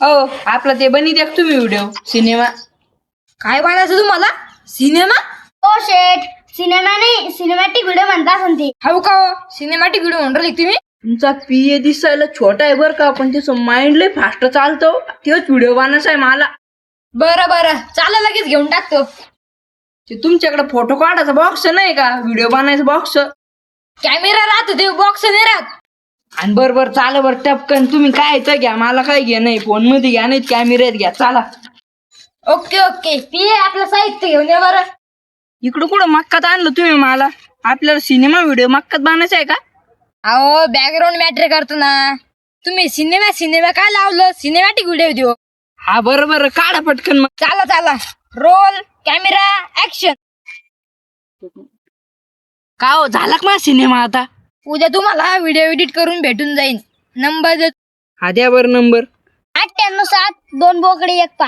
हो आपला ते बनी द्या तुम्ही व्हिडिओ सिनेमा. काय बनायचं तुम्हाला? सिनेमा? ओ शेठ, सिनेमा नाही सिनेमॅटिक व्हिडिओ म्हणता ते. हाऊ का हो? सिनेमॅटिक व्हिडिओ म्हणून राहिली तुम्ही? तुमचा पीए दिसायला छोटा आहे बरं का, पण त्याचं माइंड लय फास्ट चालतो. तेच व्हिडिओ बनायचा आहे मला. बरं बरं चाला लगेच घेऊन टाकतो. ते तुमच्याकडे फोटो काढायचा बॉक्स नाही का, व्हिडिओ बनायचा बॉक्स. कॅमेरा राहतो ते बॉक्स नाही राहत. आणि बरोबर चाल बरं टपकन. तुम्ही काय तर घ्या, मला काय घ्या नाही. फोन मध्ये घ्या नाही कॅमेऱ्यात घ्या. चला ओके ओके पीए आपलं साहित्य घेऊन या बरं. इकडं कुठं मक्कात आणलं तुम्ही मला? आपल्याला सिनेमा व्हिडिओ मक्कात बनायचा आहे का? अहो बॅकग्राऊंड मॅटर करतो ना. तुम्ही सिनेमा काय लावलं? सिनेमॅटिक व्हिडिओ देऊ. हा बरोबर काढा पटकन मग. चाला चाला रोल कॅमेरा ऍक्शन. का हो झाला का माझा सिनेमा आता? उद्या तुम्हाला व्हिडिओ एडिट करून भेटून जाईल. नंबर हा द्या बरं नंबर. 98 7 2 बोकडे 1 पान.